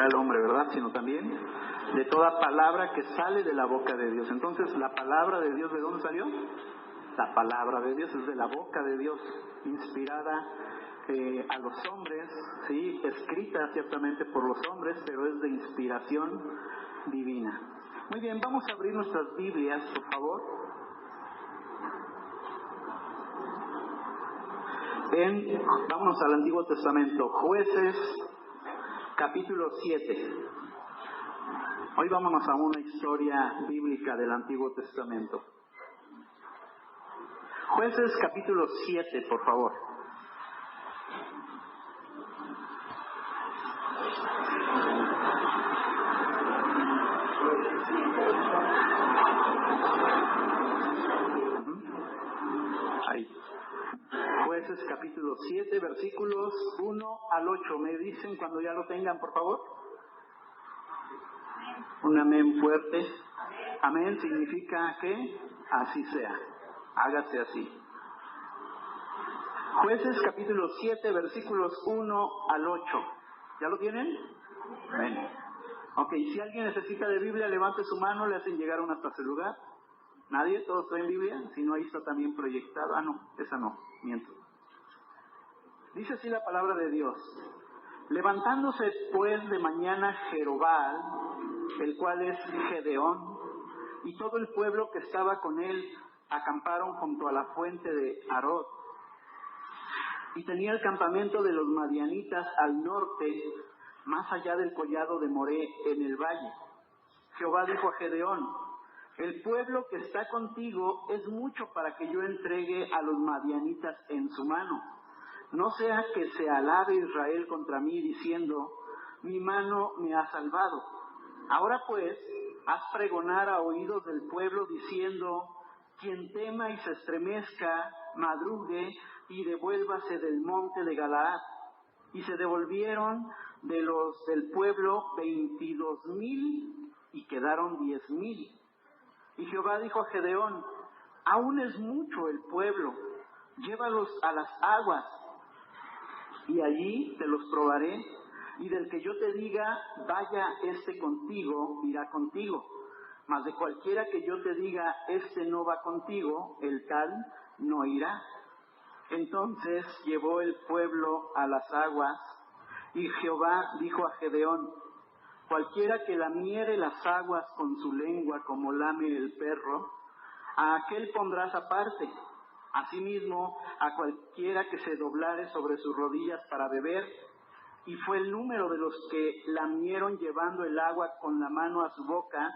al hombre, ¿verdad? Sino también de toda palabra que sale de la boca de Dios. Entonces, ¿la palabra de Dios de dónde salió? La palabra de Dios es de la boca de Dios, inspirada a los hombres, sí, escrita ciertamente por los hombres, pero es de inspiración divina. Muy bien, vamos a abrir nuestras Biblias, por favor. Vámonos al Antiguo Testamento, Jueces, capítulo 7. Hoy vámonos a una historia bíblica del Antiguo Testamento. Jueces, capítulo 7, por favor. Ahí. Jueces capítulo 7, versículos 1 al 8. ¿Me dicen cuando ya lo tengan, por favor? Un amén fuerte. Amén significa que así sea. Hágase así. Jueces capítulo 7, versículos 1 al 8. ¿Ya lo tienen? Amén. Ok, si alguien necesita de Biblia, levante su mano, le hacen llegar una hasta su lugar. ¿Nadie? ¿Todos traen Biblia? Si no, ahí está también proyectada. Ah, no, esa no, miento. Dice así la palabra de Dios. Levantándose pues de mañana Jerobal, el cual es Gedeón, y todo el pueblo que estaba con él, acamparon junto a la fuente de Harod. Y tenía el campamento de los madianitas al norte, más allá del collado de Moré, en el valle. Jehová dijo a Gedeón: el pueblo que está contigo es mucho para que yo entregue a los madianitas en su mano. No sea que se alabe Israel contra mí diciendo: mi mano me ha salvado. Ahora pues, haz pregonar a oídos del pueblo diciendo: quien tema y se estremezca, madrugue y devuélvase del monte de Galaad. Y se devolvieron de los del pueblo 22,000 y quedaron 10,000. Y Jehová dijo a Gedeón: aún es mucho el pueblo, llévalos a las aguas, y allí te los probaré, y del que yo te diga, vaya este contigo, irá contigo. Mas de cualquiera que yo te diga, este no va contigo, el tal no irá. Entonces llevó el pueblo a las aguas, y Jehová dijo a Gedeón: cualquiera que lamiere las aguas con su lengua como lame el perro, a aquel pondrás aparte. Asimismo, a cualquiera que se doblare sobre sus rodillas para beber. Y fue el número de los que lamieron llevando el agua con la mano a su boca,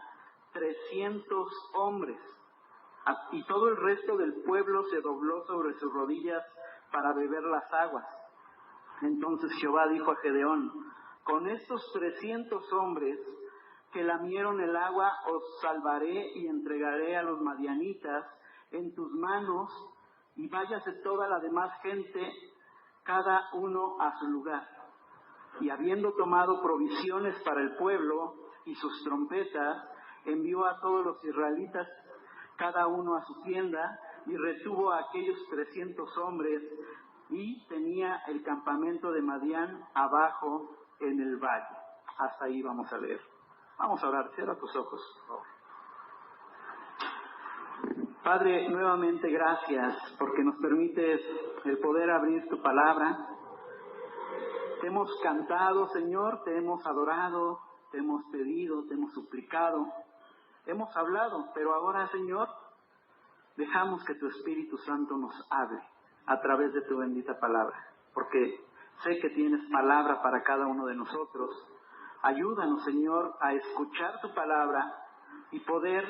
300 hombres. Y todo el resto del pueblo se dobló sobre sus rodillas para beber las aguas. Entonces Jehová dijo a Gedeón: con estos 300 hombres que lamieron el agua os salvaré y entregaré a los madianitas en tus manos, y váyase toda la demás gente, cada uno a su lugar. Y habiendo tomado provisiones para el pueblo y sus trompetas, envió a todos los israelitas, cada uno a su tienda, y retuvo a aquellos 300 hombres, y tenía el campamento de Madián abajo en el valle. Hasta ahí vamos a leer. Vamos a orar. Cierra tus ojos, por favor. Padre, nuevamente gracias porque nos permites el poder abrir tu palabra. Te hemos cantado, Señor, te hemos adorado, te hemos pedido, te hemos suplicado, hemos hablado, pero ahora, Señor, dejamos que tu Espíritu Santo nos hable a través de tu bendita palabra, porque sé que tienes palabra para cada uno de nosotros. Ayúdanos, Señor, a escuchar tu palabra y poder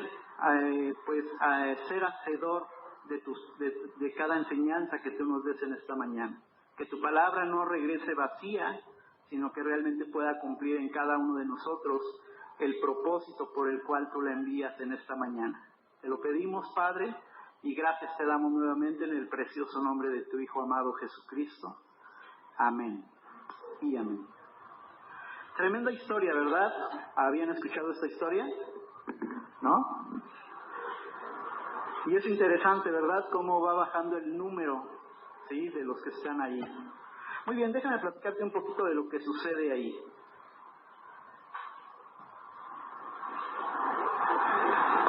ser hacedor de cada enseñanza que tú nos des en esta mañana. Que tu palabra no regrese vacía, sino que realmente pueda cumplir en cada uno de nosotros el propósito por el cual tú la envías en esta mañana. Te lo pedimos, Padre, y gracias te damos nuevamente en el precioso nombre de tu Hijo amado Jesucristo. Amén y amén. Tremenda historia, ¿verdad? ¿Habían escuchado esta historia? ¿No? Y es interesante, ¿verdad?, cómo va bajando el número, ¿sí?, de los que están ahí. Muy bien, déjame platicarte un poquito de lo que sucede ahí.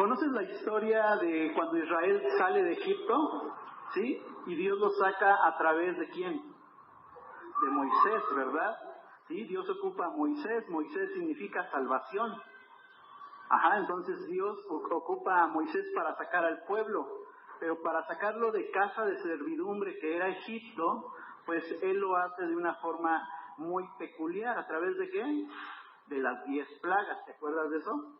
¿Conoces la historia de cuando Israel sale de Egipto? ¿Sí? Y Dios lo saca a través de ¿quién? De Moisés, ¿verdad? ¿Sí? Dios ocupa a Moisés. Moisés significa salvación. Ajá, entonces Dios ocupa a Moisés para sacar al pueblo. Pero para sacarlo de casa de servidumbre que era Egipto, pues Él lo hace de una forma muy peculiar. ¿A través de qué? De las 10 plagas. ¿Te acuerdas de eso?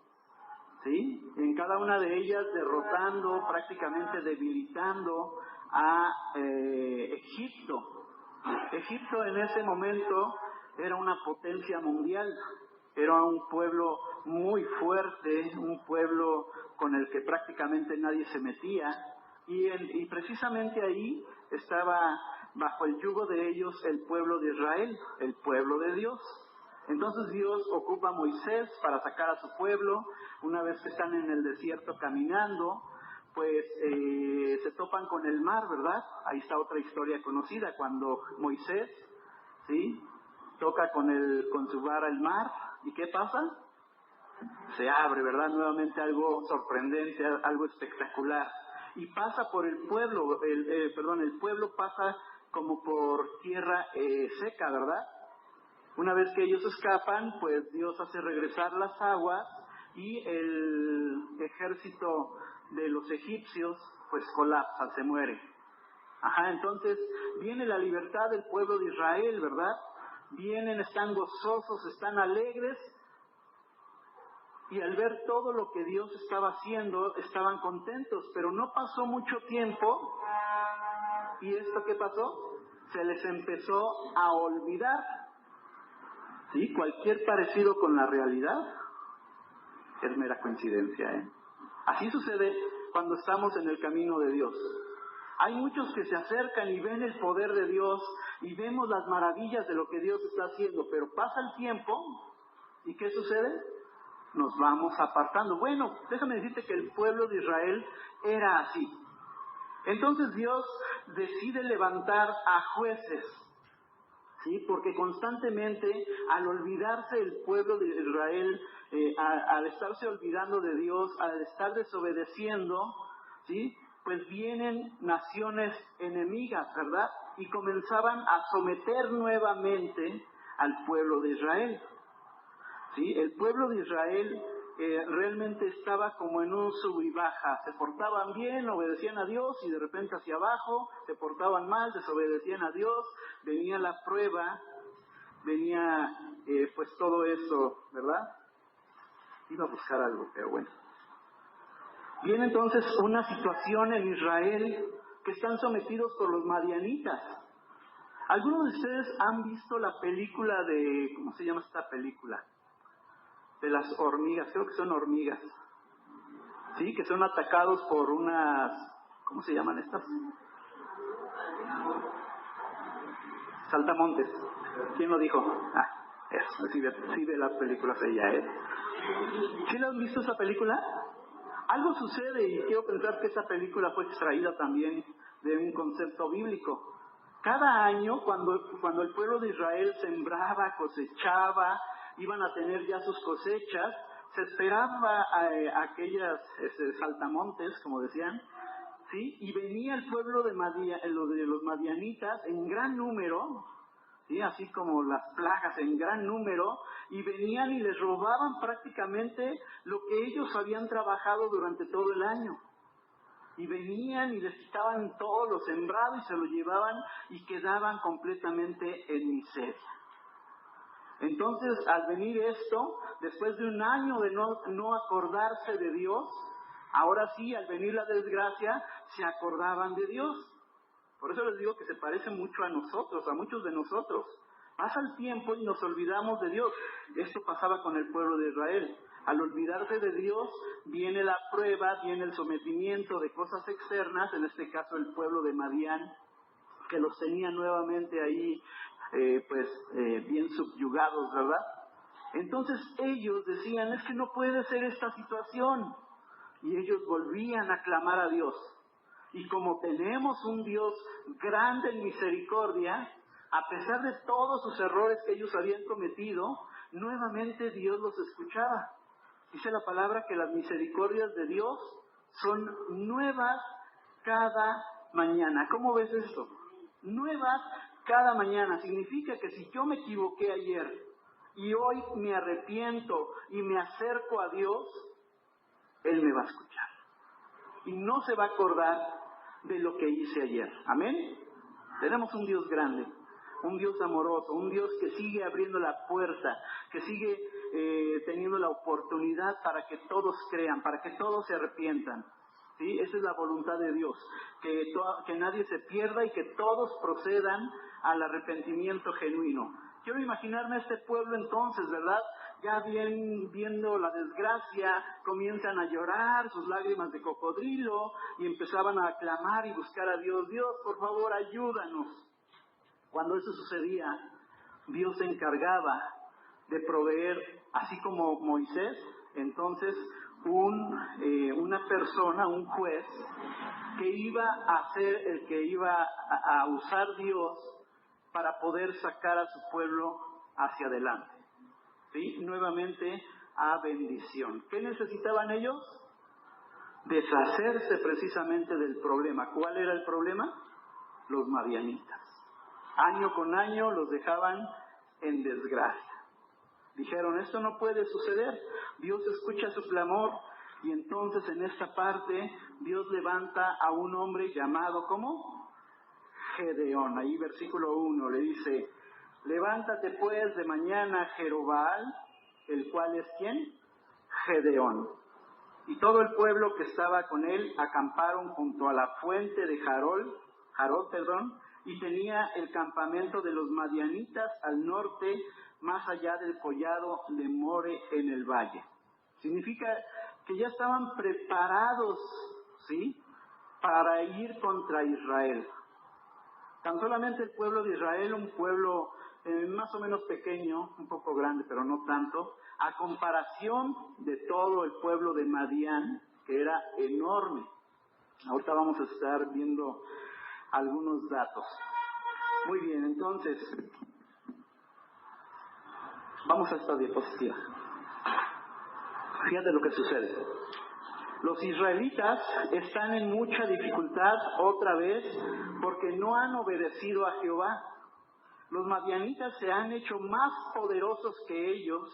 ¿Sí? En cada una de ellas derrotando, prácticamente debilitando a Egipto. Egipto en ese momento era una potencia mundial, era un pueblo muy fuerte, un pueblo con el que prácticamente nadie se metía, y precisamente ahí estaba bajo el yugo de ellos el pueblo de Israel, el pueblo de Dios. Entonces Dios ocupa a Moisés para sacar a su pueblo. Una vez que están en el desierto caminando, pues se topan con el mar, ¿verdad? Ahí está otra historia conocida, cuando Moisés, ¿sí?, toca con su vara el mar, ¿y qué pasa? Se abre, ¿verdad? Nuevamente algo sorprendente, algo espectacular. Y pasa por el pueblo, el pueblo pasa como por tierra seca, ¿verdad? Una vez que ellos escapan, pues Dios hace regresar las aguas y el ejército de los egipcios pues colapsa, se muere. Ajá, entonces viene la libertad del pueblo de Israel, ¿verdad? Vienen, están gozosos, están alegres, y al ver todo lo que Dios estaba haciendo, estaban contentos, pero no pasó mucho tiempo, ¿y esto qué pasó? Se les empezó a olvidar. ¿Sí? Cualquier parecido con la realidad es mera coincidencia, ¿eh? Así sucede cuando estamos en el camino de Dios. Hay muchos que se acercan y ven el poder de Dios y vemos las maravillas de lo que Dios está haciendo, pero pasa el tiempo y ¿qué sucede? Nos vamos apartando. Bueno, déjame decirte que el pueblo de Israel era así. Entonces Dios decide levantar a jueces. ¿Sí? Porque constantemente, al olvidarse el pueblo de Israel, al estarse olvidando de Dios, al estar desobedeciendo, ¿sí?, pues vienen naciones enemigas, ¿verdad? Y comenzaban a someter nuevamente al pueblo de Israel. ¿Sí? El pueblo de Israel realmente estaba como en un sub y baja. Se portaban bien, obedecían a Dios, y de repente hacia abajo, se portaban mal, desobedecían a Dios, venía la prueba, venía pues todo eso, ¿verdad? Iba a buscar algo, pero bueno. Viene entonces una situación en Israel que están sometidos por los madianitas. ¿Algunos de ustedes han visto la película de, ¿cómo se llama esta película? De las hormigas, creo que son hormigas, ¿sí? Que son atacados por unas, ¿cómo se llaman estas? Saltamontes. ¿Quién lo dijo? Eso, sí ve las películas ella, ¿eh? ¿Sí la han visto esa película? Algo sucede, y quiero pensar que esa película fue extraída también de un concepto bíblico. Cada año, cuando el pueblo de Israel sembraba, cosechaba, iban a tener ya sus cosechas, se esperaba a aquellas saltamontes, como decían, ¿sí? Y venía el pueblo de los madianitas en gran número, ¿sí? Así como las plagas en gran número, y venían y les robaban prácticamente lo que ellos habían trabajado durante todo el año. Y venían y les quitaban todo lo sembrado y se lo llevaban y quedaban completamente en miseria. Entonces, al venir esto, después de un año de no acordarse de Dios, ahora sí, al venir la desgracia, se acordaban de Dios. Por eso les digo que se parece mucho a nosotros, a muchos de nosotros. Pasa el tiempo y nos olvidamos de Dios. Esto pasaba con el pueblo de Israel. Al olvidarse de Dios, viene la prueba, viene el sometimiento de cosas externas, en este caso el pueblo de Madián, que los tenía nuevamente ahí, bien subyugados, ¿verdad? Entonces ellos decían, es que no puede ser esta situación. Y ellos volvían a clamar a Dios. Y como tenemos un Dios grande en misericordia, a pesar de todos sus errores que ellos habían cometido, nuevamente Dios los escuchaba. Dice la palabra que las misericordias de Dios son nuevas cada mañana. ¿Cómo ves esto? Nuevas cada mañana. Significa que si yo me equivoqué ayer y hoy me arrepiento y me acerco a Dios, Él me va a escuchar. Y no se va a acordar de lo que hice ayer. ¿Amén? Tenemos un Dios grande, un Dios amoroso, un Dios que sigue abriendo la puerta, que sigue teniendo la oportunidad para que todos crean, para que todos se arrepientan. ¿Sí? Esa es la voluntad de Dios, que nadie se pierda y que todos procedan al arrepentimiento genuino. Quiero imaginarme a este pueblo entonces, ¿verdad? Ya viendo la desgracia, comienzan a llorar, sus lágrimas de cocodrilo, y empezaban a clamar y buscar a Dios. Dios, por favor, ayúdanos. Cuando eso sucedía, Dios se encargaba de proveer, así como Moisés, entonces una persona, un juez, que iba a ser el que iba a usar Dios para poder sacar a su pueblo hacia adelante. ¿Sí? Nuevamente a bendición. ¿Qué necesitaban ellos? Deshacerse precisamente del problema. ¿Cuál era el problema? Los madianitas. Año con año los dejaban en desgracia. Dijeron, esto no puede suceder. Dios escucha su clamor, y entonces en esta parte Dios levanta a un hombre llamado, ¿cómo? Gedeón. Ahí versículo 1 le dice, levántate pues de mañana, Jerobbaal, el cual es ¿quién? Gedeón. Y todo el pueblo que estaba con él acamparon junto a la fuente de Jarod, y tenía el campamento de los madianitas al norte, más allá del collado de More en el valle. Significa que ya estaban preparados, ¿sí?, para ir contra Israel. Tan solamente el pueblo de Israel, un pueblo más o menos pequeño, un poco grande, pero no tanto, a comparación de todo el pueblo de Madián, que era enorme. Ahorita vamos a estar viendo algunos datos. Muy bien, entonces, vamos a esta diapositiva. Fíjate lo que sucede. Los israelitas están en mucha dificultad otra vez porque no han obedecido a Jehová. Los madianitas se han hecho más poderosos que ellos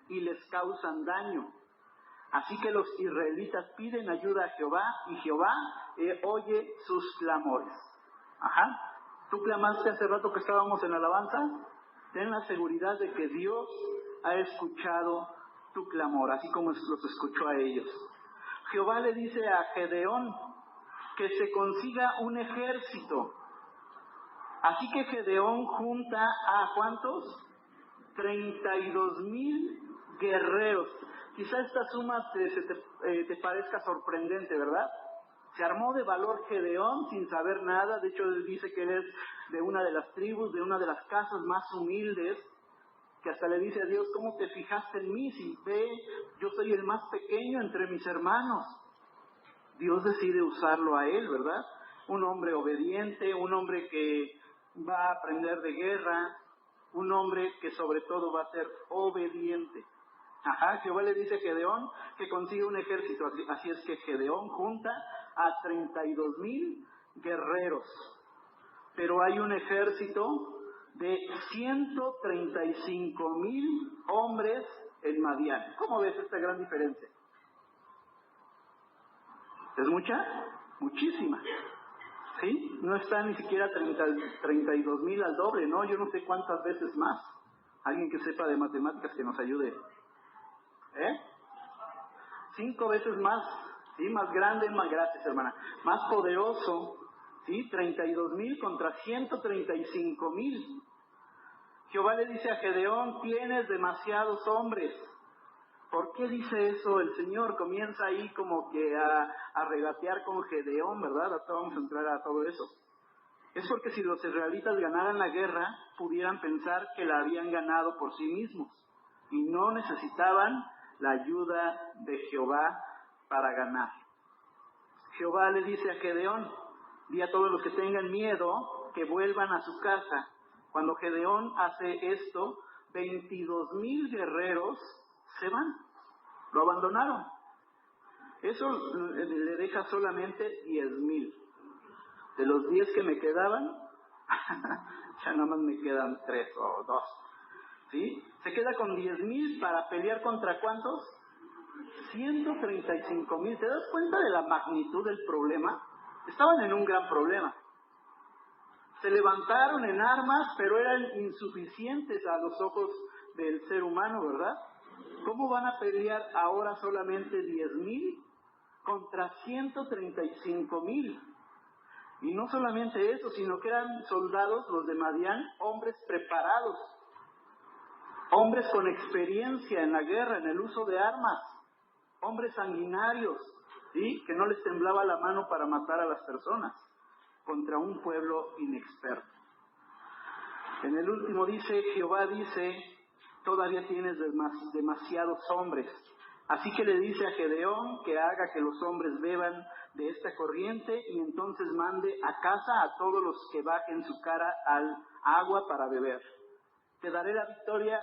y les causan daño. Así que los israelitas piden ayuda a Jehová y Jehová oye sus clamores. Ajá. ¿Tú clamaste hace rato que estábamos en alabanza? Ten la seguridad de que Dios ha escuchado tu clamor, así como los escuchó a ellos. Jehová le dice a Gedeón que se consiga un ejército. Así que Gedeón junta a ¿cuántos? 32,000 guerreros. Quizá esta suma te parezca sorprendente, ¿verdad? Se armó de valor Gedeón sin saber nada. De hecho, él dice que él es de una de las tribus, de una de las casas más humildes, que hasta le dice a Dios, ¿cómo te fijaste en mí? Si ve, yo soy el más pequeño entre mis hermanos. Dios decide usarlo a él, ¿verdad? Un hombre obediente, un hombre que va a aprender de guerra, un hombre que sobre todo va a ser obediente. Ajá, Jehová le dice a Gedeón que consigue un ejército, así es que Gedeón junta a 32,000 guerreros. Pero hay un ejército de 135,000 hombres en Madián. ¿Cómo ves esta gran diferencia? ¿Es mucha? Muchísima. ¿Sí? No está ni siquiera 32,000 al doble, ¿no? Yo no sé cuántas veces más. Alguien que sepa de matemáticas que nos ayude. 5 veces más, ¿sí? Más grande, más, gracias hermana, más poderoso, ¿sí? 32,000 contra 135,000. Jehová le dice a Gedeón, tienes demasiados hombres. ¿Por qué dice eso el Señor? Comienza ahí como que a regatear con Gedeón, ¿verdad? Hasta vamos a entrar a todo eso. Es porque si los israelitas ganaran la guerra, pudieran pensar que la habían ganado por sí mismos y no necesitaban la ayuda de Jehová para ganar. Jehová le dice a Gedeón, di a todos los que tengan miedo que vuelvan a su casa. Cuando Gedeón hace esto, 22,000 guerreros se van. Lo abandonaron. Eso le deja solamente 10,000. De los 10 que me quedaban, ya nada más me quedan 3 o 2. ¿Sí? Se queda con 10,000 para pelear contra ¿cuántos? 135,000. ¿Te das cuenta de la magnitud del problema? Estaban en un gran problema. Se levantaron en armas, pero eran insuficientes a los ojos del ser humano, ¿verdad? ¿Cómo van a pelear ahora solamente 10,000 contra 135,000? Y no solamente eso, sino que eran soldados, los de Madián, hombres preparados, hombres con experiencia en la guerra, en el uso de armas, hombres sanguinarios, ¿sí? Que no les temblaba la mano para matar a las personas, contra un pueblo inexperto. En el último dice, Jehová dice, todavía tienes demasiados hombres. Así que le dice a Gedeón que haga que los hombres beban de esta corriente y entonces mande a casa a todos los que bajen su cara al agua para beber. Te daré la victoria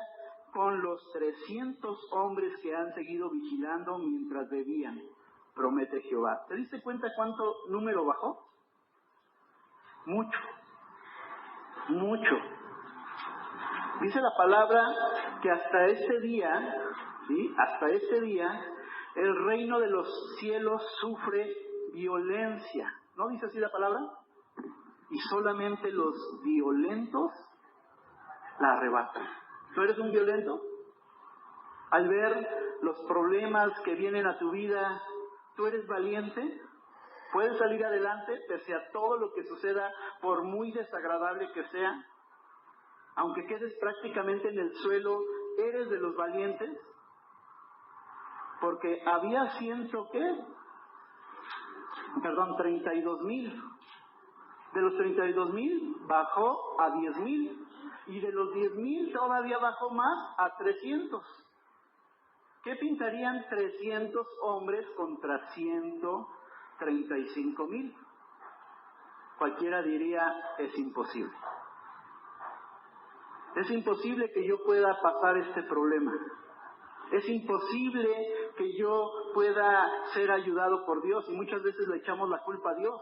con los 300 hombres que han seguido vigilando mientras bebían, promete Jehová. ¿Te diste cuenta cuánto número bajó? Mucho, mucho. Dice la palabra que hasta este día, ¿sí? Hasta este día, el reino de los cielos sufre violencia. ¿No dice así la palabra? Y solamente los violentos la arrebatan. ¿Tú eres un violento? Al ver los problemas que vienen a tu vida, ¿tú eres valiente? ¿Puedes salir adelante pese a todo lo que suceda, por muy desagradable que sea? Aunque quedes prácticamente en el suelo, ¿eres de los valientes? Porque había 32,000. De los 32,000 bajó a 10,000. Y de los 10,000 todavía bajó más a 300. ¿Qué pintarían 300 hombres contra 135,000? Cualquiera diría, es imposible. Es imposible que yo pueda pasar este problema. Es imposible que yo pueda ser ayudado por Dios. Y muchas veces le echamos la culpa a Dios.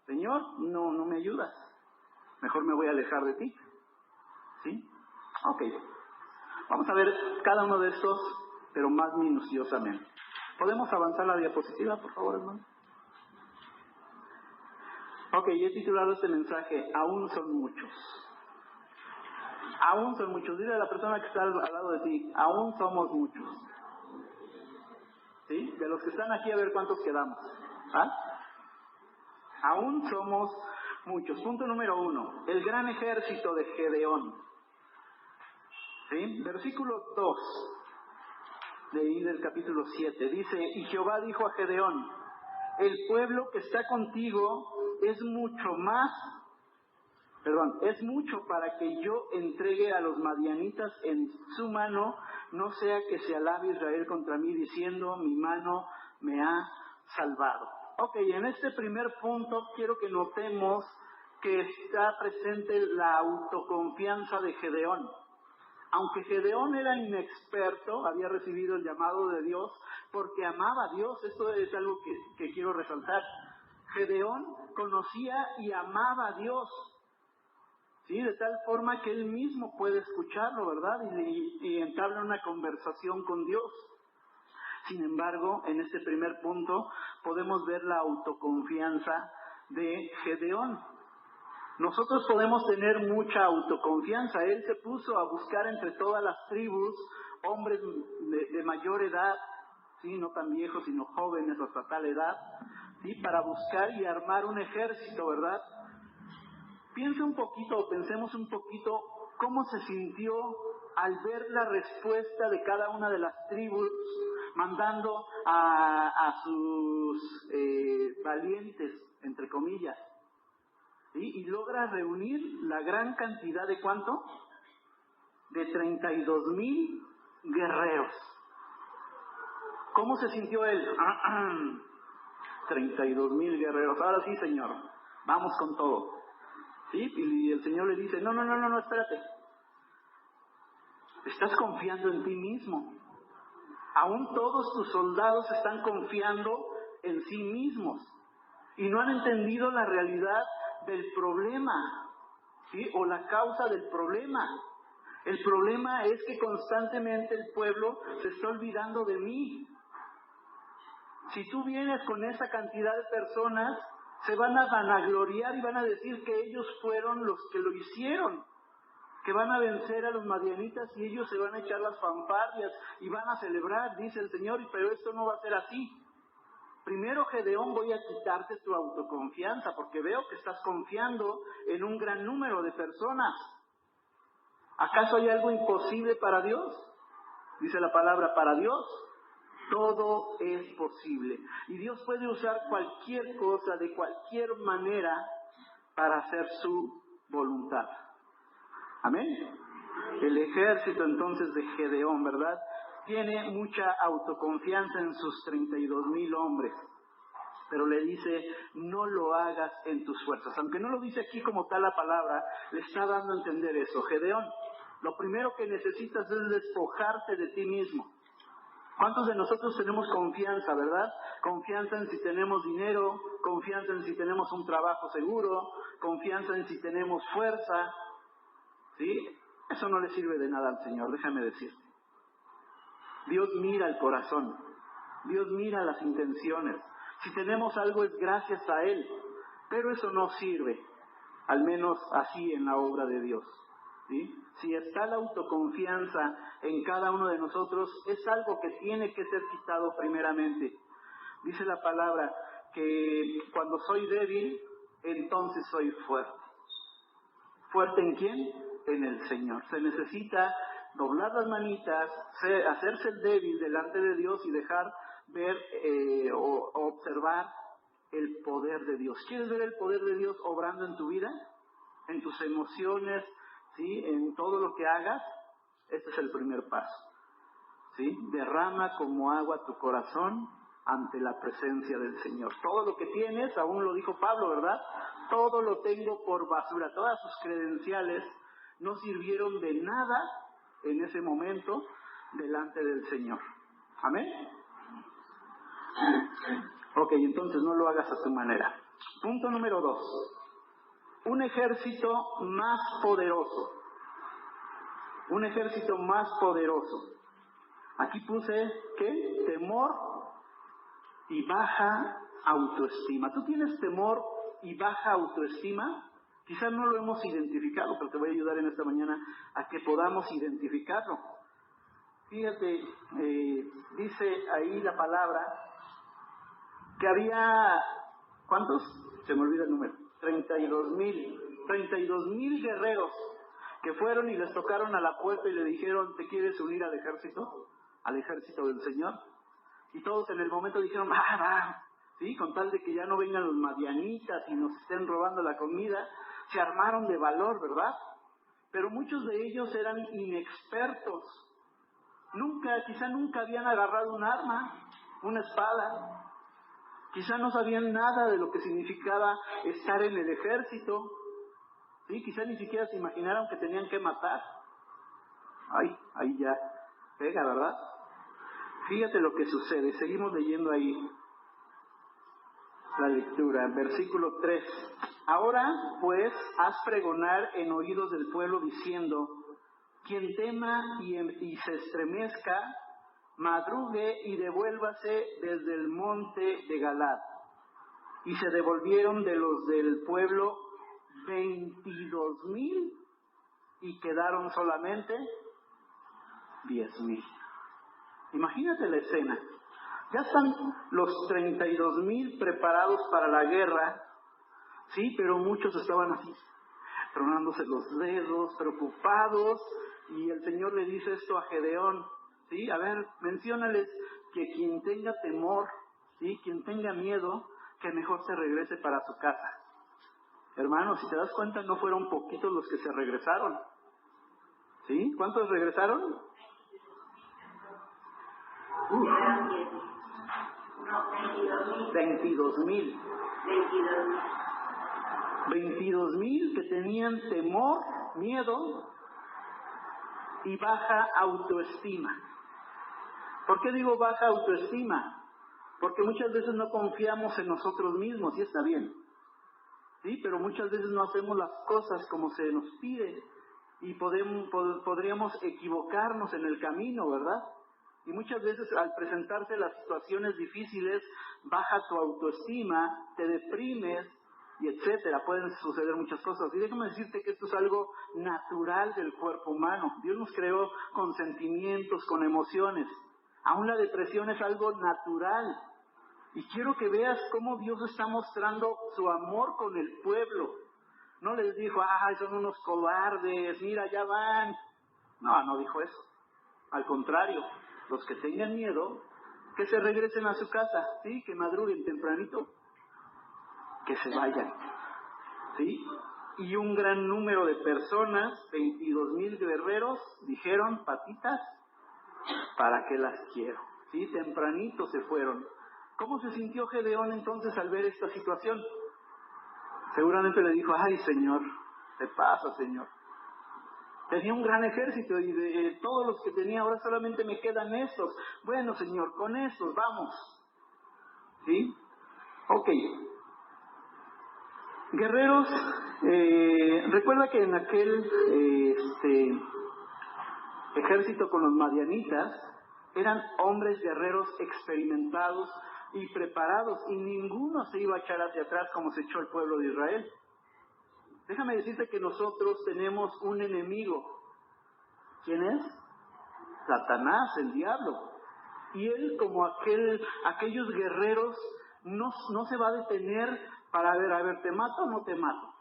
Señor, no me ayudas. Mejor me voy a alejar de ti. ¿Sí? Ok. Vamos a ver cada uno de estos, pero más minuciosamente. ¿Podemos avanzar la diapositiva, por favor, hermano? Ok, he titulado este mensaje, Aún son muchos. Aún son muchos. Dile a la persona que está al lado de ti, aún somos muchos. ¿Sí? De los que están aquí, a ver cuántos quedamos. ¿Ah? Aún somos muchos. Punto número 1. El gran ejército de Gedeón. ¿Sí? Versículo 2 del capítulo 7. Dice, y Jehová dijo a Gedeón, el pueblo que está contigo es mucho para que yo entregue a los madianitas en su mano, no sea que se alabe Israel contra mí diciendo, mi mano me ha salvado. Ok, en este primer punto quiero que notemos que está presente la autoconfianza de Gedeón. Aunque Gedeón era inexperto, había recibido el llamado de Dios porque amaba a Dios. Esto es algo que quiero resaltar. Gedeón conocía y amaba a Dios, ¿sí? De tal forma que él mismo puede escucharlo, ¿verdad? Y entabla una conversación con Dios. Sin embargo, en este primer punto podemos ver la autoconfianza de Gedeón. Nosotros podemos tener mucha autoconfianza. Él se puso a buscar entre todas las tribus hombres de mayor edad, ¿sí? No tan viejos, sino jóvenes hasta tal edad, ¿sí? Para buscar y armar un ejército, ¿verdad? Pensemos un poquito cómo se sintió al ver la respuesta de cada una de las tribus, mandando a sus valientes, entre comillas. ¿Sí? Y logra reunir la gran cantidad de ¿cuánto? De 32,000 guerreros. ¿Cómo se sintió él? 32,000 guerreros. Ahora sí, Señor, vamos con todo. ¿Sí? Y el Señor le dice, no, espérate. Estás confiando en ti mismo. Aún todos tus soldados están confiando en sí mismos y no han entendido la realidad del problema, ¿sí? O la causa del problema. El problema es que constantemente el pueblo se está olvidando de mí. Si tú vienes con esa cantidad de personas, se van a vanagloriar y van a decir que ellos fueron los que lo hicieron, que van a vencer a los madianitas y ellos se van a echar las fanfarrias y van a celebrar, dice el Señor, pero esto no va a ser así. Primero, Gedeón, voy a quitarte tu autoconfianza, porque veo que estás confiando en un gran número de personas. ¿Acaso hay algo imposible para Dios? Dice la palabra, para Dios todo es posible. Y Dios puede usar cualquier cosa, de cualquier manera, para hacer su voluntad. Amén. El ejército entonces de Gedeón, ¿verdad?, tiene mucha autoconfianza en sus 32,000 hombres. Pero le dice, no lo hagas en tus fuerzas. Aunque no lo dice aquí como tal la palabra, le está dando a entender eso. Gedeón, lo primero que necesitas es despojarte de ti mismo. ¿Cuántos de nosotros tenemos confianza, verdad? Confianza en si tenemos dinero, confianza en si tenemos un trabajo seguro, confianza en si tenemos fuerza, ¿sí? Eso no le sirve de nada al Señor, déjame decirte. Dios mira el corazón, Dios mira las intenciones. Si tenemos algo es gracias a Él, pero eso no sirve, al menos así en la obra de Dios, ¿sí? Si está la autoconfianza en cada uno de nosotros, es algo que tiene que ser quitado primeramente. Dice la palabra que cuando soy débil, entonces soy fuerte. ¿Fuerte en quién? En el Señor. Se necesita doblar las manitas, hacerse el débil delante de Dios y dejar ver o observar el poder de Dios. ¿Quieres ver el poder de Dios obrando en tu vida? En tus emociones, ¿sí? En todo lo que hagas. Este es el primer paso, ¿sí? Derrama como agua tu corazón ante la presencia del Señor. Todo lo que tienes, aún lo dijo Pablo, ¿verdad? Todo lo tengo por basura. Todas sus credenciales no sirvieron de nada en ese momento delante del Señor. ¿Amén? Ok, entonces no lo hagas a tu manera. Punto número 2. Un ejército más poderoso. Un ejército más poderoso. Aquí puse, ¿qué? Temor y baja autoestima. ¿Tú tienes temor y baja autoestima? Quizás no lo hemos identificado, pero te voy a ayudar en esta mañana a que podamos identificarlo. Fíjate, dice ahí la palabra que había, ¿cuántos? Se me olvida el número. 32,000 guerreros que fueron y les tocaron a la puerta y le dijeron, ¿te quieres unir al ejército? Al ejército del Señor. Y todos en el momento dijeron, va, ¿sí? Con tal de que ya no vengan los madianitas y nos estén robando la comida, se armaron de valor, ¿verdad? Pero muchos de ellos eran inexpertos. Quizá nunca habían agarrado un arma, una espada. Quizá no sabían nada de lo que significaba estar en el ejército. ¿Sí? Quizá ni siquiera se imaginaron que tenían que matar. Ahí ya pega, ¿verdad? Fíjate lo que sucede. Seguimos leyendo ahí la lectura. Versículo 3. Ahora, pues, haz pregonar en oídos del pueblo diciendo, quien tema y se estremezca, madrugue y devuélvase desde el monte de Galad. Y se devolvieron de los del pueblo 22,000 y quedaron solamente 10,000. Imagínate la escena. Ya están los 32,000 preparados para la guerra, sí, pero muchos estaban así, tronándose los dedos, preocupados, y el Señor le dice esto a Gedeón, sí, a ver, menciónales que quien tenga temor, sí, quien tenga miedo, que mejor se regrese para su casa. Hermanos, si te das cuenta, no fueron poquitos los que se regresaron, ¿sí? ¿Cuántos regresaron? 22,000. 22,000 que tenían temor, miedo y baja autoestima. ¿Por qué digo baja autoestima? Porque muchas veces no confiamos en nosotros mismos, y está bien, ¿sí? Pero muchas veces no hacemos las cosas como se nos pide, y podríamos equivocarnos en el camino, ¿verdad? Y muchas veces al presentarse las situaciones difíciles, baja tu autoestima, te deprimes, y etcétera. Pueden suceder muchas cosas. Y déjame decirte que esto es algo natural del cuerpo humano. Dios nos creó con sentimientos, con emociones. Aún la depresión es algo natural. Y quiero que veas cómo Dios está mostrando su amor con el pueblo. No les dijo, ay, son unos cobardes, mira, ya van. No dijo eso. Al contrario, los que tengan miedo, que se regresen a su casa, ¿sí? Que madruguen tempranito, que se vayan, ¿sí? Y un gran número de personas, 22,000 guerreros, dijeron, patitas, ¿para qué las quiero? ¿Sí? Tempranito se fueron. ¿Cómo se sintió Gedeón entonces al ver esta situación? Seguramente le dijo, ay Señor, te pasa Señor. Tenía un gran ejército y de todos los que tenía ahora solamente me quedan estos. Bueno Señor, con estos vamos. ¿Sí? Ok. Guerreros, recuerda que en aquel ejército con los madianitas eran hombres guerreros experimentados y preparados, y ninguno se iba a echar hacia atrás como se echó el pueblo de Israel. Déjame decirte que nosotros tenemos un enemigo. ¿Quién es? Satanás, el diablo. Y él, como aquellos guerreros, no se va a detener para ver, a ver, ¿te mato o no te mato?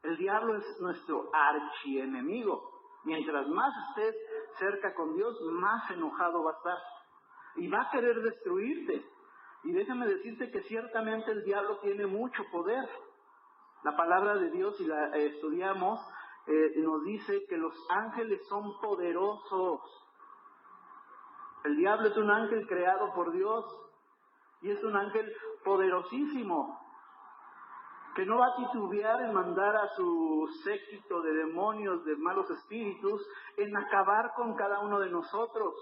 El diablo es nuestro archienemigo. Mientras más estés cerca con Dios, más enojado va a estar. Y va a querer destruirte. Y déjame decirte que ciertamente el diablo tiene mucho poder. La palabra de Dios, si la estudiamos, nos dice que los ángeles son poderosos. El diablo es un ángel creado por Dios y es un ángel poderosísimo, que no va a titubear en mandar a su séquito de demonios, de malos espíritus, en acabar con cada uno de nosotros.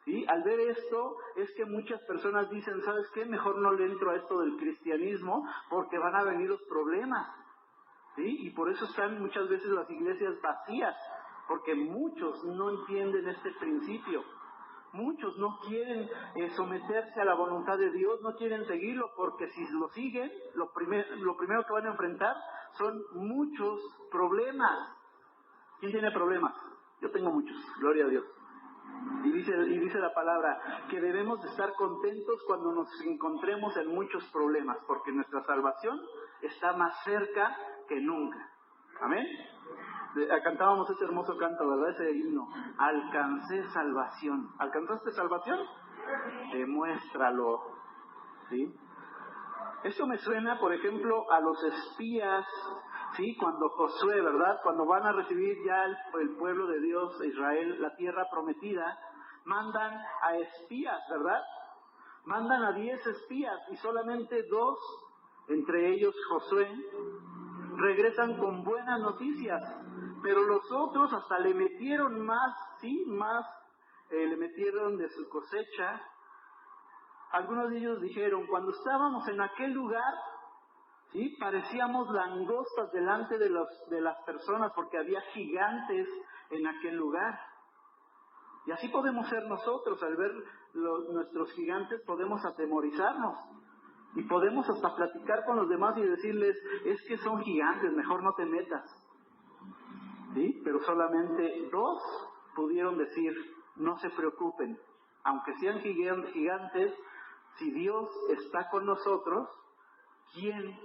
¿Sí? Al ver esto, es que muchas personas dicen, ¿sabes qué? Mejor no le entro a esto del cristianismo, porque van a venir los problemas. ¿Sí? Y por eso están muchas veces las iglesias vacías, porque muchos no entienden este principio. Muchos no quieren someterse a la voluntad de Dios, no quieren seguirlo, porque si lo siguen, lo primero que van a enfrentar son muchos problemas. ¿Quién tiene problemas? Yo tengo muchos, gloria a Dios. Y dice la palabra que debemos de estar contentos cuando nos encontremos en muchos problemas, porque nuestra salvación está más cerca que nunca. Amén. Cantábamos ese hermoso canto, ¿verdad? Ese himno. Alcancé salvación. ¿Alcanzaste salvación? Demuéstralo. ¿Sí? Esto me suena, por ejemplo, a los espías, ¿sí? Cuando Josué, ¿verdad? Cuando van a recibir ya el pueblo de Dios, Israel, la tierra prometida, mandan a espías, ¿verdad? Mandan a 10 espías y solamente 2, entre ellos Josué, regresan con buenas noticias, pero los otros hasta le metieron más, ¿sí? Le metieron de su cosecha. Algunos de ellos dijeron, cuando estábamos en aquel lugar, ¿sí? Parecíamos langostas delante de las personas, porque había gigantes en aquel lugar. Y así podemos ser nosotros, al ver nuestros gigantes podemos atemorizarnos. Y podemos hasta platicar con los demás y decirles, es que son gigantes, mejor no te metas. ¿Sí? Pero solamente 2 pudieron decir, no se preocupen, aunque sean gigantes, si Dios está con nosotros, ¿quién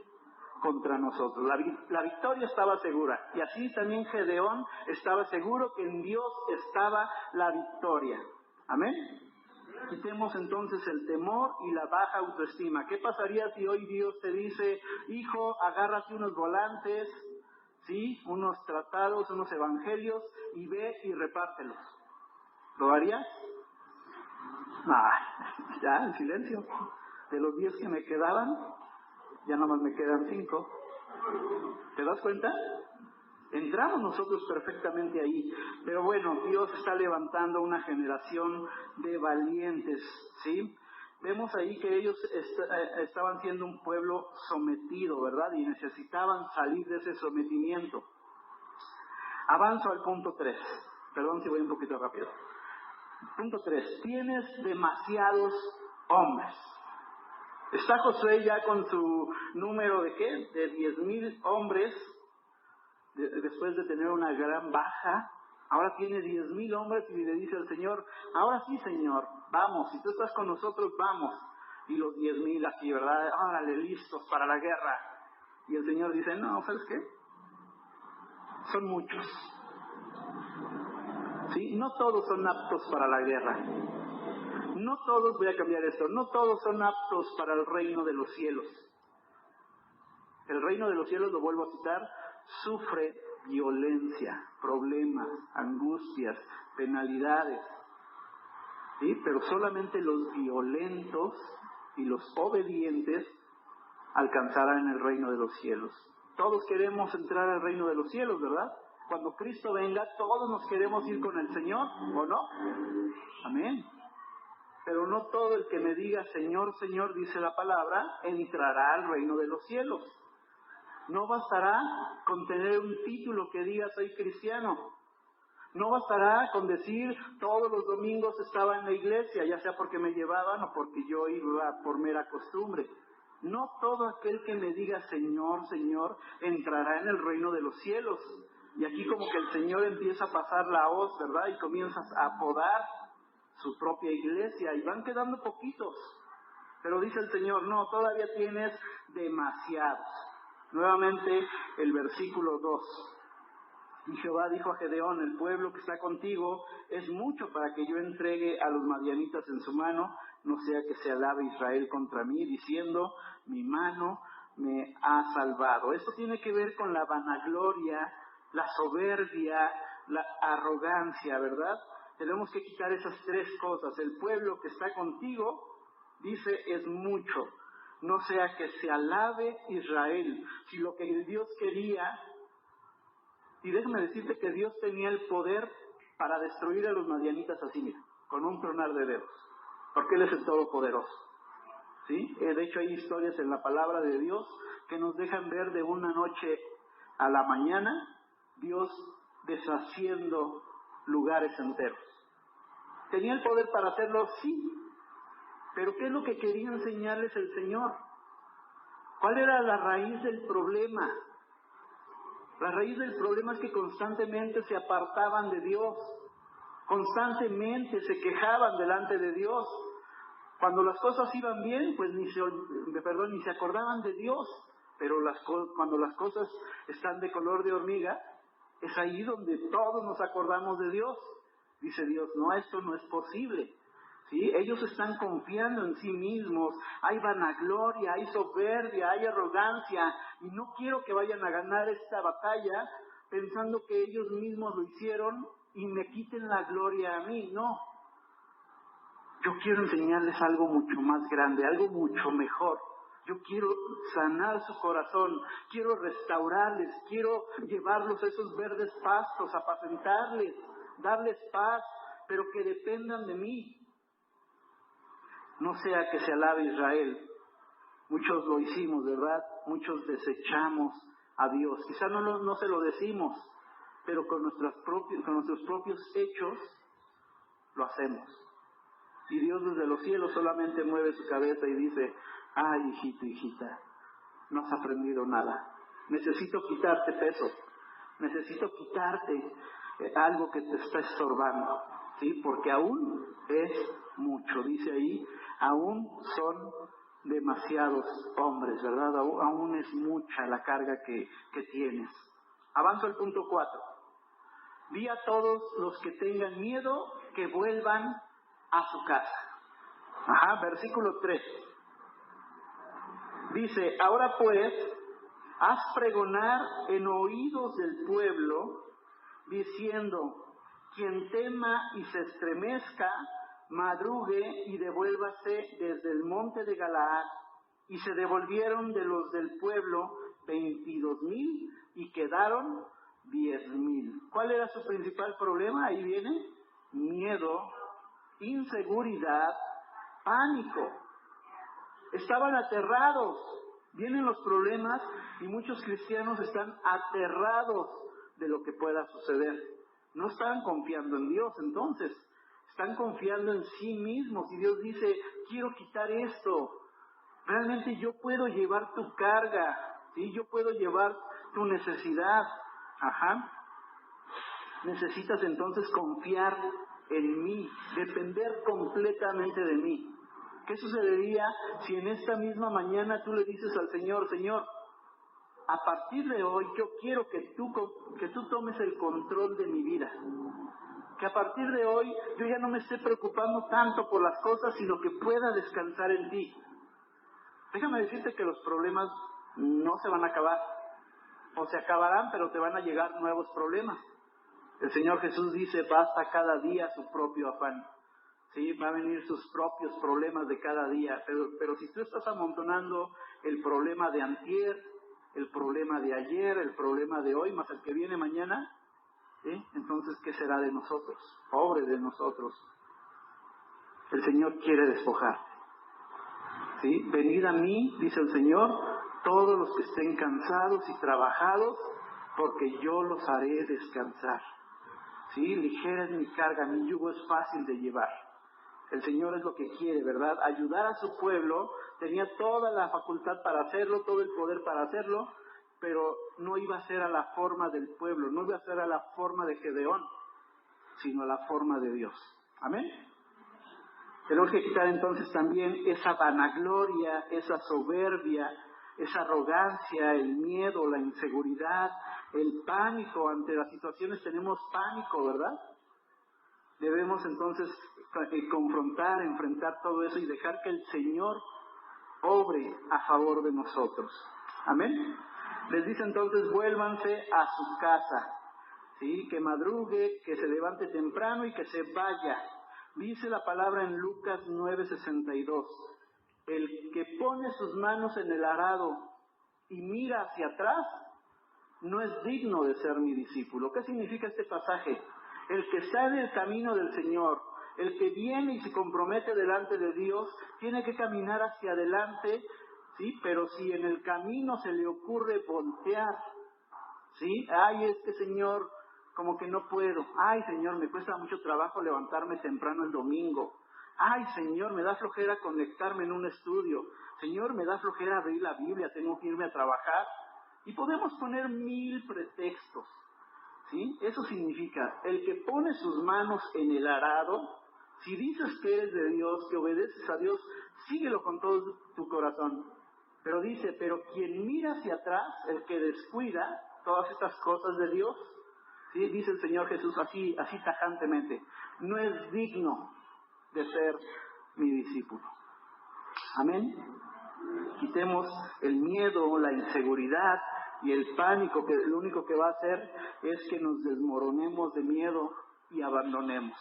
contra nosotros? La victoria estaba segura. Y así también Gedeón estaba seguro que en Dios estaba la victoria. Amén. Quitemos entonces el temor y la baja autoestima. ¿Qué pasaría si hoy Dios te dice, hijo, agárrate unos volantes, ¿sí? Unos tratados, unos evangelios, y ve y repártelos? ¿Lo harías? Ya, en silencio. De los 10 que me quedaban, ya nomás me quedan 5. ¿Te das cuenta? Entramos nosotros perfectamente ahí, pero bueno, Dios está levantando una generación de valientes, ¿sí? Vemos ahí que ellos estaban siendo un pueblo sometido, ¿verdad? Y necesitaban salir de ese sometimiento. Avanzo al punto 3. Perdón si voy un poquito rápido. Punto 3. Tienes demasiados hombres. Está Josué ya con su número de ¿qué? De 10,000 hombres, después de tener una gran baja. Ahora tiene 10,000 hombres y le dice al Señor, ahora sí, Señor, vamos, si tú estás con nosotros, vamos. Y los 10,000 aquí, ¿verdad? Órale, listos para la guerra. Y el Señor dice, no, ¿sabes qué? Son muchos. ¿Sí? No todos son aptos para la guerra. No todos, voy a cambiar esto, no todos son aptos para el reino de los cielos. El reino de los cielos, lo vuelvo a citar, sufre violencia, problemas, angustias, penalidades. ¿Sí? Pero solamente los violentos y los obedientes alcanzarán el reino de los cielos. Todos queremos entrar al reino de los cielos, ¿verdad? Cuando Cristo venga, todos nos queremos ir con el Señor, ¿o no? Amén. Pero no todo el que me diga Señor, Señor, dice la palabra, entrará al reino de los cielos. No bastará con tener un título que diga soy cristiano. No bastará con decir todos los domingos estaba en la iglesia, ya sea porque me llevaban o porque yo iba por mera costumbre. No todo aquel que me diga Señor, Señor, entrará en el reino de los cielos. Y aquí como que el Señor empieza a pasar la hoz, ¿verdad? Y comienzas a apodar su propia iglesia y van quedando poquitos. Pero dice el Señor, no, todavía tienes demasiados. Nuevamente el versículo 2. Y Jehová dijo a Gedeón, el pueblo que está contigo es mucho para que yo entregue a los madianitas en su mano, no sea que se alabe Israel contra mí, diciendo, mi mano me ha salvado. Esto tiene que ver con la vanagloria, la soberbia, la arrogancia, ¿verdad? Tenemos que quitar esas tres cosas. El pueblo que está contigo, dice, es mucho. No sea que se alabe Israel. Si lo que Dios quería, y déjame decirte que Dios tenía el poder para destruir a los madianitas así, mira, con un tronar de dedos, porque Él es el Todopoderoso. ¿Sí? De hecho hay historias en la palabra de Dios que nos dejan ver de una noche a la mañana Dios deshaciendo lugares enteros. ¿Tenía el poder para hacerlo? Sí. Pero ¿qué es lo que quería enseñarles el Señor? ¿Cuál era la raíz del problema? La raíz del problema es que constantemente se apartaban de Dios, constantemente se quejaban delante de Dios. Cuando las cosas iban bien, pues ni se acordaban de Dios, pero cuando las cosas están de color de hormiga, es ahí donde todos nos acordamos de Dios. Dice Dios, no, esto no es posible. ¿Sí? Ellos están confiando en sí mismos, hay vanagloria, hay soberbia, hay arrogancia, y no quiero que vayan a ganar esta batalla pensando que ellos mismos lo hicieron y me quiten la gloria a mí. No, yo quiero enseñarles algo mucho más grande, algo mucho mejor. Yo quiero sanar su corazón, quiero restaurarles, quiero llevarlos a esos verdes pastos, apacentarles, darles paz, pero que dependan de mí. No sea que se alabe Israel. Muchos lo hicimos, ¿verdad? Muchos desechamos a Dios. Quizá no se lo decimos, pero con nuestros propios hechos lo hacemos. Y Dios desde los cielos solamente mueve su cabeza y dice, ay, hijito, hijita, no has aprendido nada. Necesito quitarte peso. Necesito quitarte algo que te está estorbando. ¿Sí? Porque aún es mucho. Dice ahí, aún son demasiados hombres, ¿verdad? Aún es mucha la carga que tienes. Avanzo al punto 4. Di a todos los que tengan miedo que vuelvan a su casa. Versículo 3. Dice, ahora pues, haz pregonar en oídos del pueblo, diciendo, quien tema y se estremezca, madrugue y devuélvase desde el monte de Galaad. Y se devolvieron de los del pueblo 22,000 y quedaron 10,000. ¿Cuál era su principal problema? Ahí viene: miedo, inseguridad, pánico. Estaban aterrados. Vienen los problemas y muchos cristianos están aterrados de lo que pueda suceder. No están confiando en Dios, entonces están confiando en sí mismos. Y Dios dice: quiero quitar esto. Realmente yo puedo llevar tu carga, ¿sí? Yo puedo llevar tu necesidad. Necesitas entonces confiar en mí, depender completamente de mí. ¿Qué sucedería si en esta misma mañana tú le dices al Señor: Señor, a partir de hoy yo quiero que tú tomes el control de mi vida? Que a partir de hoy yo ya no me esté preocupando tanto por las cosas, sino que pueda descansar en ti. Déjame decirte que los problemas no se van a acabar, o se acabarán, pero te van a llegar nuevos problemas. El Señor Jesús dice: basta cada día su propio afán. Sí, va a venir sus propios problemas de cada día, pero si tú estás amontonando el problema de antier, el problema de ayer, el problema de hoy, más el que viene mañana, ¿sí? Entonces, ¿qué será de nosotros? Pobre de nosotros. El Señor quiere despojar. ¿Sí? Venid a mí, dice el Señor, todos los que estén cansados y trabajados, porque yo los haré descansar. ¿Sí? Ligera es mi carga, mi yugo es fácil de llevar. El Señor es lo que quiere, ¿verdad? Ayudar a su pueblo. Tenía toda la facultad para hacerlo, todo el poder para hacerlo, pero no iba a ser a la forma del pueblo, no iba a ser a la forma de Gedeón, sino a la forma de Dios. ¿Amén? Tenemos que quitar entonces también esa vanagloria, esa soberbia, esa arrogancia, el miedo, la inseguridad, el pánico. Ante las situaciones tenemos pánico, ¿verdad? Debemos entonces confrontar, enfrentar todo eso y dejar que el Señor obre a favor de nosotros. Amén. Les dice entonces: vuélvanse a su casa, ¿sí? Que madrugue, que se levante temprano y que se vaya. Dice la palabra en Lucas 9:62: el que pone sus manos en el arado y mira hacia atrás no es digno de ser mi discípulo. ¿Qué significa este pasaje? El que está en el camino del Señor, el que viene y se compromete delante de Dios, tiene que caminar hacia adelante, ¿sí? Pero si en el camino se le ocurre voltear, ¿sí? Ay, es que Señor, como que no puedo. Ay, Señor, me cuesta mucho trabajo levantarme temprano el domingo. Ay, Señor, me da flojera conectarme en un estudio. Señor, me da flojera abrir la Biblia, tengo que irme a trabajar. Y podemos poner 1000 pretextos, ¿sí? Eso significa: el que pone sus manos en el arado, si dices que eres de Dios, que obedeces a Dios, síguelo con todo tu corazón. Pero dice: pero quien mira hacia atrás, el que descuida todas estas cosas de Dios, ¿sí? Dice el Señor Jesús así tajantemente: no es digno de ser mi discípulo. Amén. Quitemos el miedo, la inseguridad y el pánico, que lo único que va a hacer es que nos desmoronemos de miedo y abandonemos.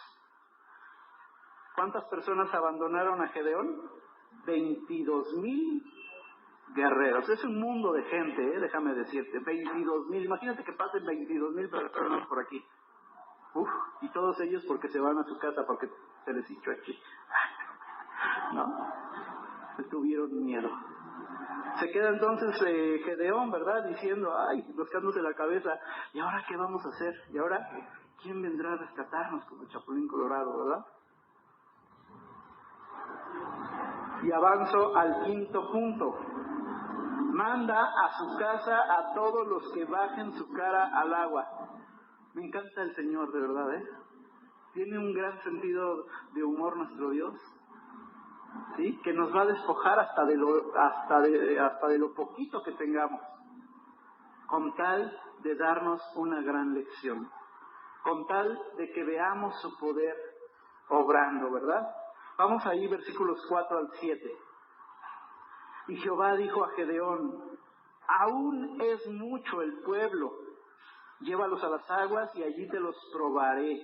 ¿Cuántas personas abandonaron a Gedeón? 22,000 guerreros. Es un mundo de gente, déjame decirte. 22,000. Imagínate que pasen 22,000 personas por aquí. Y todos ellos porque se van a su casa, porque se les hizo aquí. ¿No? Tuvieron miedo. Se queda entonces Gedeón, ¿verdad? Diciendo: ay, rascándose la cabeza: ¿y ahora qué vamos a hacer? ¿Y ahora quién vendrá a rescatarnos? Como el Chapulín Colorado, ¿verdad? Y avanzo al 5º punto. Manda a su casa a todos los que bajen su cara al agua. Me encanta el Señor, de verdad, ¿eh? Tiene un gran sentido de humor nuestro Dios, ¿sí? Que nos va a despojar hasta de lo poquito que tengamos, con tal de darnos una gran lección, con tal de que veamos su poder obrando, ¿verdad? Vamos ahí, versículos 4 al 7. Y Jehová dijo a Gedeón: aún es mucho el pueblo, llévalos a las aguas y allí te los probaré.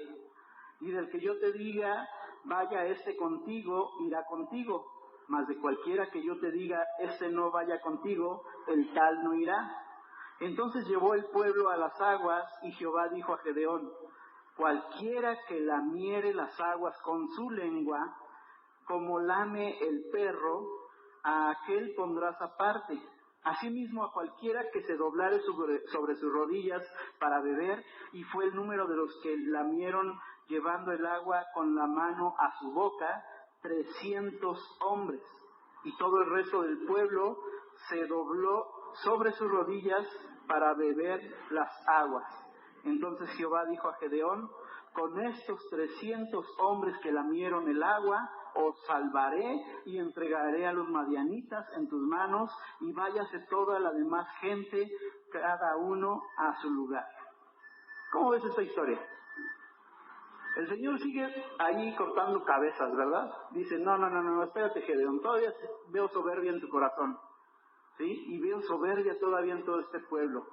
Y del que yo te diga: vaya este contigo, irá contigo. Mas de cualquiera que yo te diga: este no vaya contigo, el tal no irá. Entonces llevó el pueblo a las aguas, y Jehová dijo a Gedeón: cualquiera que lamiere las aguas con su lengua, como lame el perro, a aquel pondrás aparte. Asimismo a cualquiera que se doblare sobre sus rodillas para beber, y fue el número de los que lamieron llevando el agua con la mano a su boca, 300 hombres. Y todo el resto del pueblo se dobló sobre sus rodillas para beber las aguas. Entonces Jehová dijo a Gedeón: con estos 300 hombres que lamieron el agua, os salvaré y entregaré a los madianitas en tus manos, y váyase toda la demás gente, cada uno a su lugar. ¿Cómo ves esta historia? El Señor sigue ahí cortando cabezas, ¿verdad? Dice: no, espérate, Gedeón, todavía veo soberbia en tu corazón, ¿sí? Y veo soberbia todavía en todo este pueblo.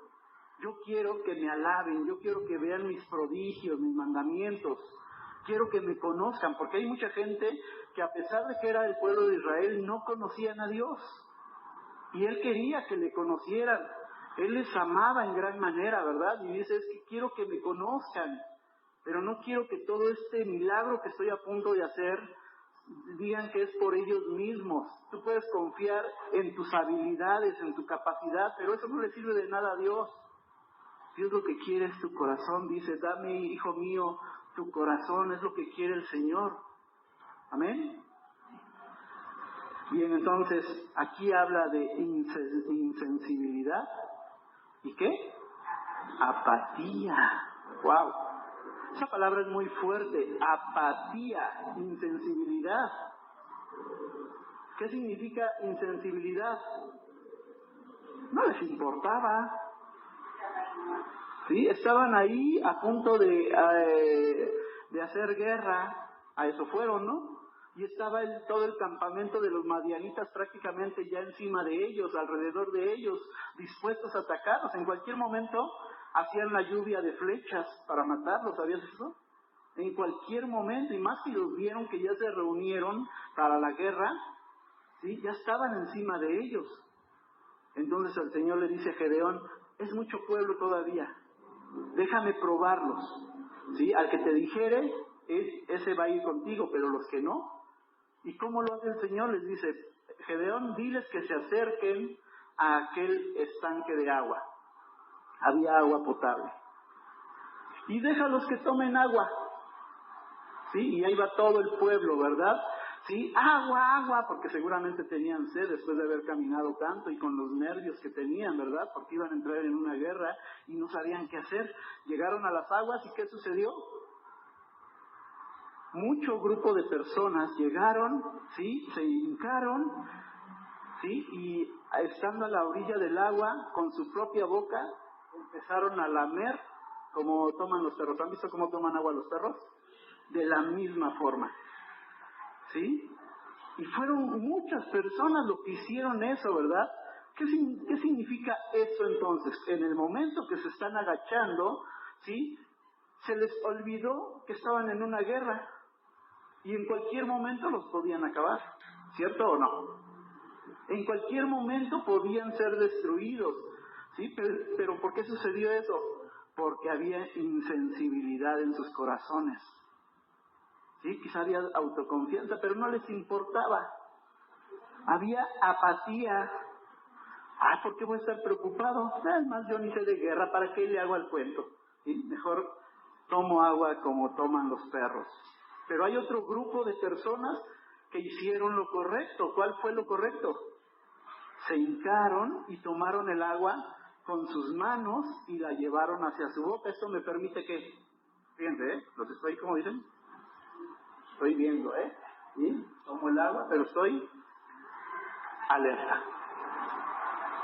Yo quiero que me alaben, yo quiero que vean mis prodigios, mis mandamientos. Quiero que me conozcan, porque hay mucha gente que, a pesar de que era del pueblo de Israel, no conocían a Dios. Y Él quería que le conocieran. Él les amaba en gran manera, ¿verdad? Y dice: es que quiero que me conozcan, pero no quiero que todo este milagro que estoy a punto de hacer digan que es por ellos mismos. Tú puedes confiar en tus habilidades, en tu capacidad, pero eso no le sirve de nada a Dios. Dios lo que quiere es tu corazón. Dice: dame, hijo mío, tu corazón. Es lo que quiere el Señor. Amén. Bien, entonces aquí habla de insensibilidad. ¿Y qué? Apatía. ¡Wow! Esa palabra es muy fuerte. Apatía, insensibilidad. ¿Qué significa insensibilidad? No les importaba. ¿Sí? Estaban ahí a punto de hacer guerra. A eso fueron, ¿no? Y estaba todo el campamento de los madianitas prácticamente ya encima de ellos, alrededor de ellos, dispuestos a atacarlos. En cualquier momento hacían la lluvia de flechas para matarlos, ¿sabías eso? En cualquier momento, y más que los vieron que ya se reunieron para la guerra, ¿sí? Ya estaban encima de ellos. Entonces el Señor le dice a Gedeón: es mucho pueblo todavía, déjame probarlos, ¿sí? Al que te dijere, ese va a ir contigo, pero los que no. ¿Y cómo lo hace el Señor? Les dice: Gedeón, diles que se acerquen a aquel estanque de agua. Había agua potable. Y déjalos que tomen agua. ¿Sí? Y ahí va todo el pueblo, ¿verdad? ¿Sí? Agua, porque seguramente tenían sed después de haber caminado tanto y con los nervios que tenían, ¿verdad? Porque iban a entrar en una guerra y no sabían qué hacer. Llegaron a las aguas, ¿y qué sucedió? Mucho grupo de personas llegaron, ¿sí? Se hincaron, ¿sí? Y estando a la orilla del agua, con su propia boca, empezaron a lamer como toman los perros. ¿Han visto cómo toman agua los perros? De la misma forma, ¿sí? Y fueron muchas personas lo que hicieron eso, ¿verdad? ¿Qué significa eso entonces? En el momento que se están agachando, ¿sí? Se les olvidó que estaban en una guerra y en cualquier momento los podían acabar, ¿cierto o no? En cualquier momento podían ser destruidos, ¿sí? Pero ¿por qué sucedió eso? Porque había insensibilidad en sus corazones. Sí, quizá había autoconfianza, pero no les importaba. Había apatía. ¿Por qué voy a estar preocupado? Además, yo ni sé de guerra, ¿para qué le hago al cuento? ¿Sí? Mejor tomo agua como toman los perros. Pero hay otro grupo de personas que hicieron lo correcto. ¿Cuál fue lo correcto? Se hincaron y tomaron el agua con sus manos y la llevaron hacia su boca. Esto me permite que, fíjense, los estoy, ¿cómo dicen? Estoy viendo, ¿sí? Tomo el agua, pero estoy alerta.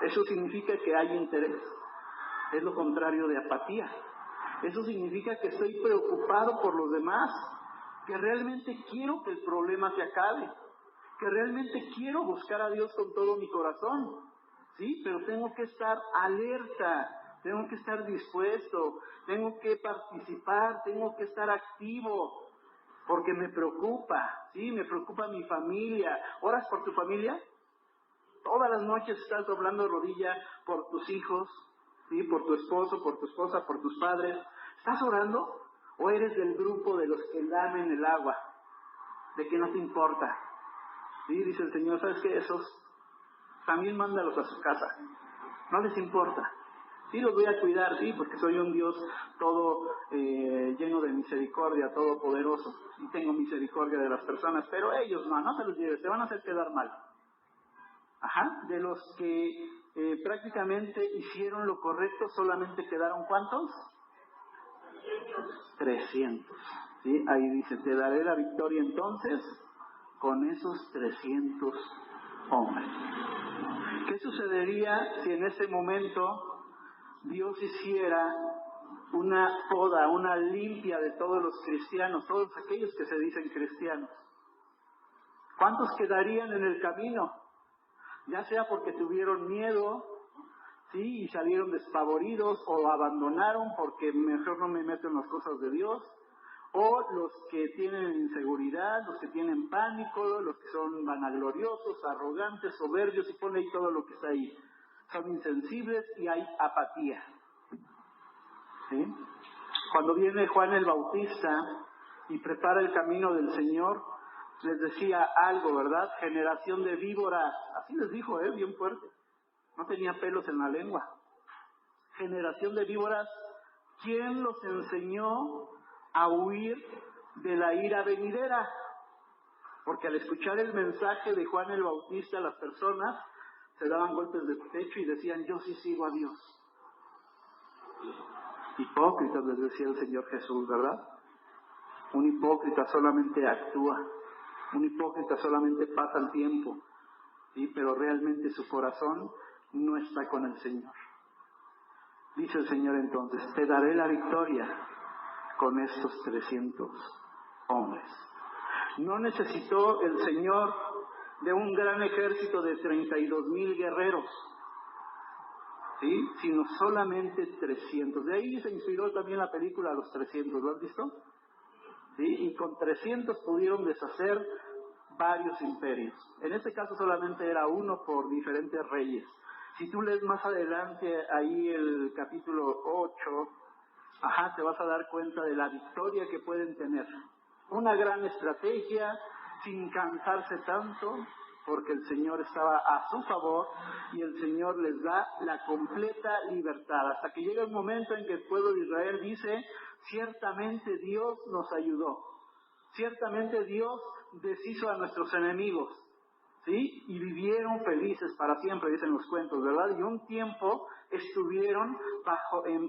Eso significa que hay interés. Es lo contrario de apatía. Eso significa que estoy preocupado por los demás, que realmente quiero que el problema se acabe, que realmente quiero buscar a Dios con todo mi corazón, ¿sí? Pero tengo que estar alerta, tengo que estar dispuesto, tengo que participar, tengo que estar activo, porque me preocupa, ¿sí? Me preocupa mi familia. ¿Oras por tu familia? Todas las noches estás doblando rodilla por tus hijos, ¿sí? Por tu esposo, por tu esposa, por tus padres. ¿Estás orando? ¿O eres del grupo de los que lamen el agua? De que no te importa. ¿Sí? Dice el Señor, ¿sabes qué? Esos también mándalos a su casa. No les importa. Sí, los voy a cuidar, sí, porque soy un Dios todo lleno de misericordia, todopoderoso. Y tengo misericordia de las personas, pero ellos no se los lleves, te van a hacer quedar mal. Ajá, de los que prácticamente hicieron lo correcto, solamente quedaron ¿cuántos? 300. ¿Sí? Ahí dice, te daré la victoria entonces con esos 300 hombres. ¿Qué sucedería si en ese momento Dios hiciera una poda, una limpia de todos los cristianos, todos aquellos que se dicen cristianos? ¿Cuántos quedarían en el camino? Ya sea porque tuvieron miedo, ¿sí? Y salieron despavoridos, o abandonaron porque mejor no me meto en las cosas de Dios, o los que tienen inseguridad, los que tienen pánico, los que son vanagloriosos, arrogantes, soberbios, y pone ahí todo lo que está ahí. Son insensibles y hay apatía. ¿Sí? Cuando viene Juan el Bautista y prepara el camino del Señor, les decía algo, ¿verdad? Generación de víboras. Así les dijo, bien fuerte. No tenía pelos en la lengua. Generación de víboras, ¿quién los enseñó a huir de la ira venidera? Porque al escuchar el mensaje de Juan el Bautista, las personas se daban golpes de pecho y decían, yo sí sigo a Dios. Hipócritas, les decía el Señor Jesús, ¿verdad? Un hipócrita solamente actúa, un hipócrita solamente pasa el tiempo, ¿sí? Pero realmente su corazón no está con el Señor. Dice el Señor entonces, te daré la victoria con estos 300 hombres. No necesitó el Señor de un gran ejército de 32,000 guerreros, ¿sí? Sino solamente 300. De ahí se inspiró también la película Los 300, ¿lo has visto? ¿Sí? Y con 300 pudieron deshacer varios imperios. En este caso solamente era uno por diferentes reyes. Si tú lees más adelante ahí el capítulo 8, te vas a dar cuenta de la victoria que pueden tener. Una gran estrategia, sin cansarse tanto, porque el Señor estaba a su favor y el Señor les da la completa libertad. Hasta que llega el momento en que el pueblo de Israel dice, ciertamente Dios nos ayudó. Ciertamente Dios deshizo a nuestros enemigos, ¿sí? Y vivieron felices para siempre, dicen los cuentos, ¿verdad? Y un tiempo estuvieron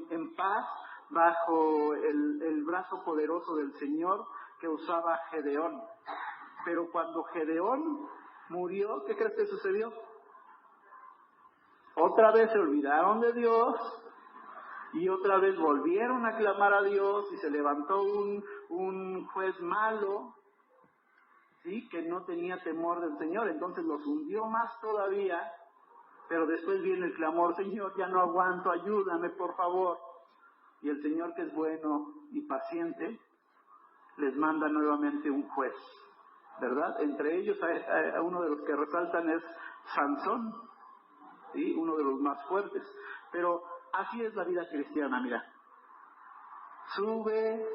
en paz, bajo el brazo poderoso del Señor que usaba Gedeón. Pero cuando Gedeón murió, ¿qué crees que sucedió? Otra vez se olvidaron de Dios y otra vez volvieron a clamar a Dios y se levantó un juez malo, ¿sí? Que no tenía temor del Señor, entonces los hundió más todavía, pero después viene el clamor, Señor, ya no aguanto, ayúdame por favor. Y el Señor, que es bueno y paciente, les manda nuevamente un juez, ¿verdad? Entre ellos, a uno de los que resaltan es Sansón, ¿sí? Uno de los más fuertes. Pero así es la vida cristiana, mira. Sube,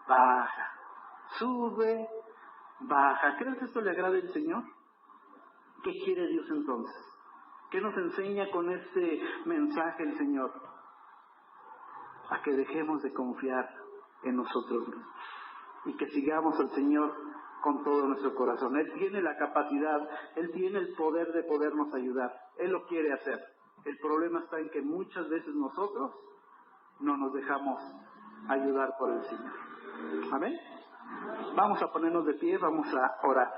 baja, sube, baja. ¿Crees que esto le agrada al Señor? ¿Qué quiere Dios entonces? ¿Qué nos enseña con este mensaje el Señor? A que dejemos de confiar en nosotros mismos y que sigamos al Señor con todo nuestro corazón. Él tiene la capacidad, Él tiene el poder de podernos ayudar. Él lo quiere hacer. El problema está en que muchas veces nosotros no nos dejamos ayudar por el Señor. ¿Amén? Vamos a ponernos de pie, vamos a orar.